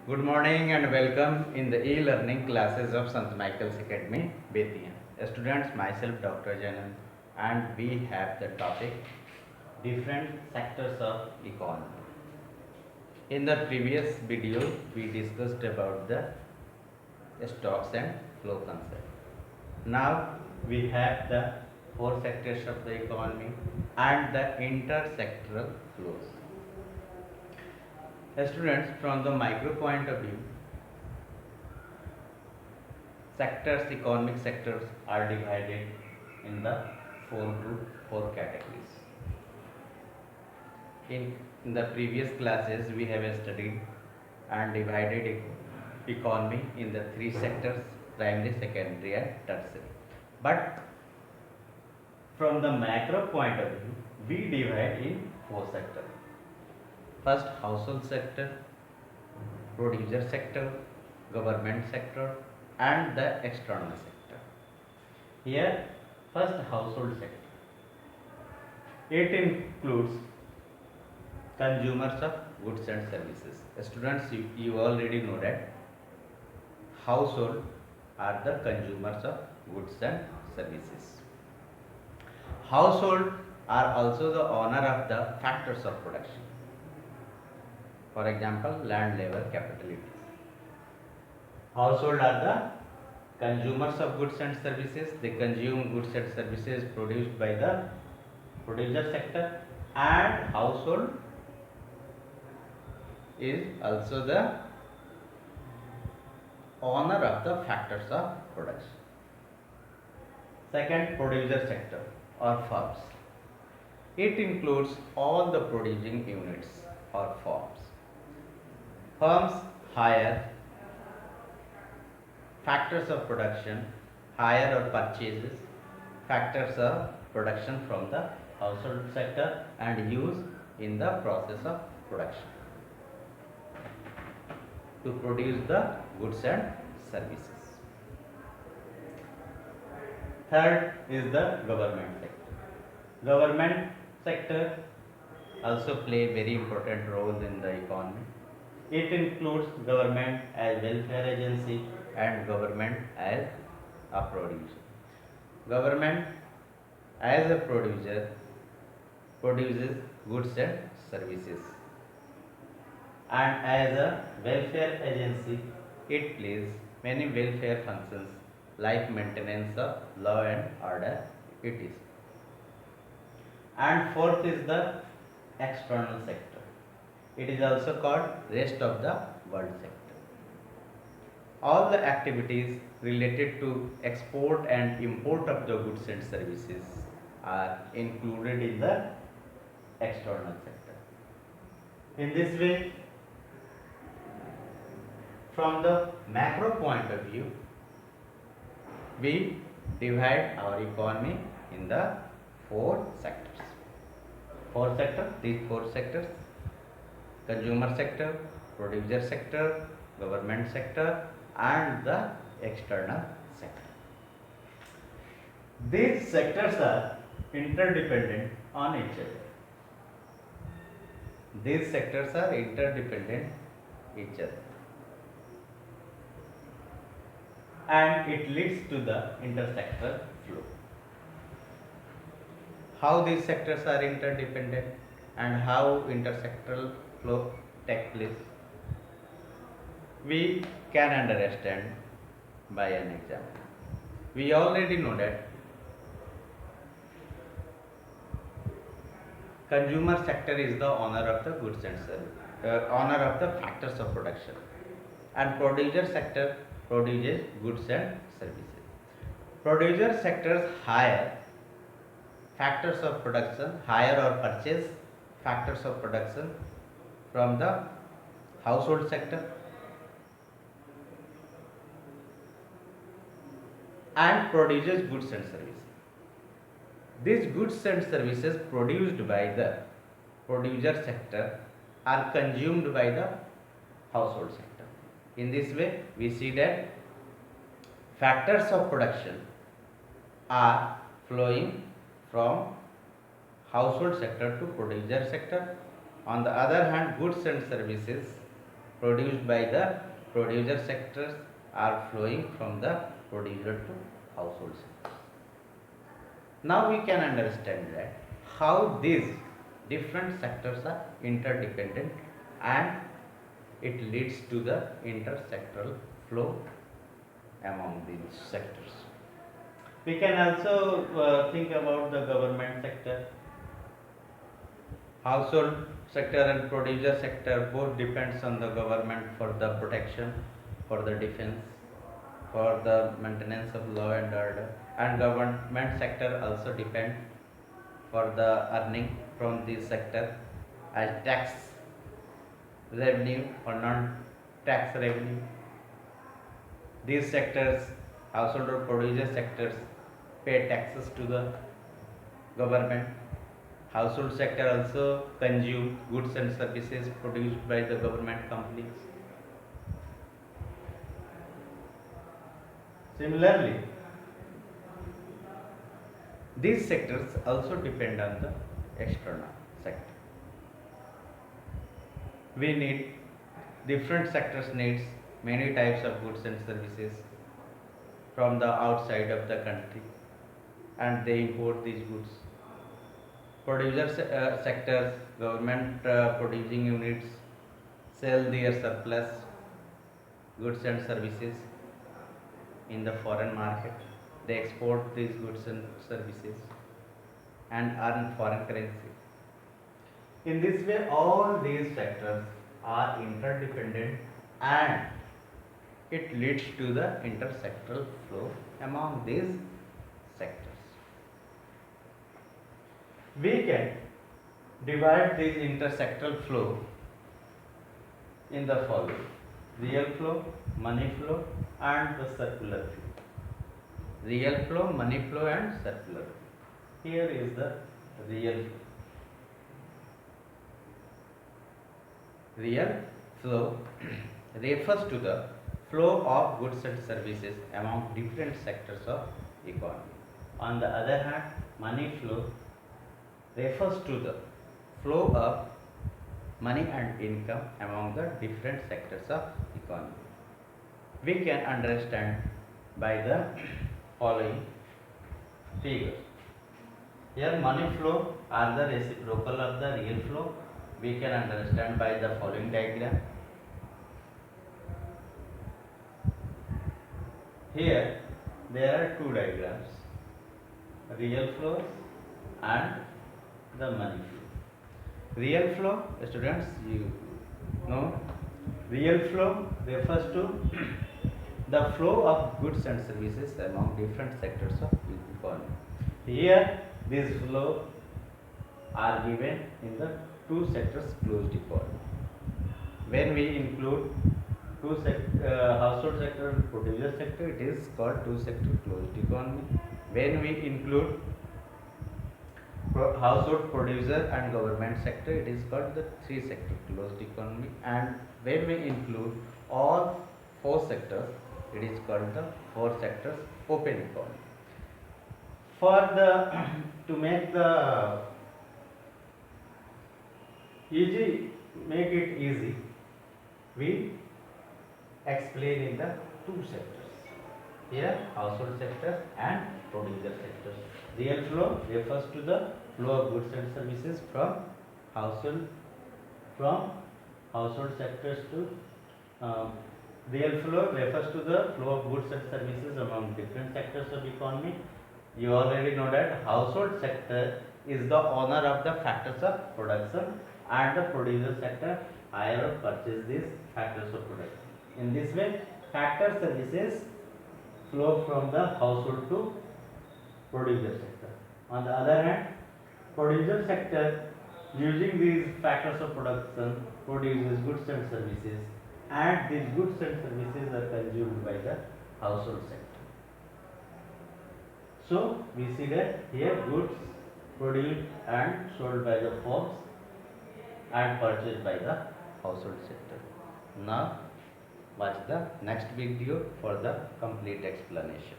Good morning and welcome in the e-learning classes of St. Michael's Academy, Bethian. Students, myself Dr. Janan, and we have the topic different sectors of economy. In the previous video, we discussed about the stocks and flow concept. Now we have the four sectors of the economy and the intersectoral flows. Students, from the micro point of view, sectors, economic sectors are divided in the four categories. In the previous classes, we have studied and divided economy in the three sectors: primary, secondary, and tertiary. But from the macro point of view, we divide in four sectors. First, household sector, producer sector, government sector, and the external sector. Here, first, household sector. It includes consumers of goods and services. Students, you already know that household are the consumers of goods and services. Household are also the owner of the factors of production. For example, land, labor, capital, etc. Household are the consumers of goods and services. They consume goods and services produced by the producer sector, and household is also the owner of the factors of production. Second, producer sector or firms. It includes all the producing units or firms. Firms hire factors of production, hire or purchases factors of production from the household sector and use in the process of production to produce the goods and services. Third is the government sector. Government sector also play very important role in the economy. It includes government as welfare agency and government as a producer. Government as a producer produces goods and services, and as a welfare agency it plays many welfare functions like maintenance of law and order, etc. And fourth is the external sector. It is also called rest of the world sector. All the activities related to export and import of the goods and services are included in the external sector. In this way, from the macro point of view, we divide our economy in the four sectors. These four sectors: consumer sector, producer sector, government sector, and the external sector. These sectors are interdependent on each other. These sectors are interdependent each other, and it leads to the intersectoral flow. How these sectors are interdependent and how intersectoral flow takes place, we can understand by an example. We already know that consumer sector is the owner of the goods and services, owner of the factors of production, and producer sector produces goods and services. Producer sectors hire factors of production, hire or purchase factors of production from the household sector, and produces goods and services. These goods and services produced by the producer sector are consumed by the household sector. In this way, we see that factors of production are flowing from household sector to producer sector. On the other hand, goods and services produced by the producer sectors are flowing from the producer to household sectors. Now we can understand that how these different sectors are interdependent and it leads to the intersectoral flow among these sectors. We can also think about the government sector. Household sector and producer sector both depends on the government for the protection, for the defense, for the maintenance of law and order, and government sector also depend for the earning from this sector as tax revenue or non-tax revenue. These sectors, household or producer sectors, pay taxes to the government. Household sector also consume goods and services produced by the government companies. Similarly, these sectors also depend on the external sector. We need different sectors needs many types of goods and services from the outside of the country and they import these goods. Producer sectors, government producing units sell their surplus goods and services in the foreign market. They export these goods and services and earn foreign currency. In this way, all these sectors are interdependent and it leads to the intersectoral flow among these sectors. We can divide this intersectoral flow in the following: real flow, money flow, and the circular flow. Real flow, money flow, and circular flow. Here is the real flow. Real flow refers to the flow of goods and services among different sectors of economy. On the other hand, money flow refers to the flow of money and income among the different sectors of economy. We can understand by the following figures. Here money flow are the reciprocal of the real flow. We can understand by the following diagram. Here there are two diagrams, real flows and the money flow. Real flow, students, you know, real flow refers to the flow of goods and services among different sectors of economy. Here these flow are given in the two sectors closed economy. When we include household sector and producer sector, it is called two sector closed economy. When we include household, producer and government sector, it is called the three sector closed economy. And when we include all four sectors, it is called the four sectors open economy. For the to make the make it easy, we explain in the two sectors. Here household sector and producer sector. Real flow refers to the flow of goods and services from household sectors to real flow refers to the flow of goods and services among different sectors of economy. You already know that household sector is the owner of the factors of production and the producer sector hire or purchase these factors of production. In this way, factor services flow from the household to producer sector. On the other hand, producer sector using these factors of production produces goods and services and these goods and services are consumed by the household sector. So we see that here goods produced and sold by the firms and purchased by the household sector. Now watch the next video for the complete explanation.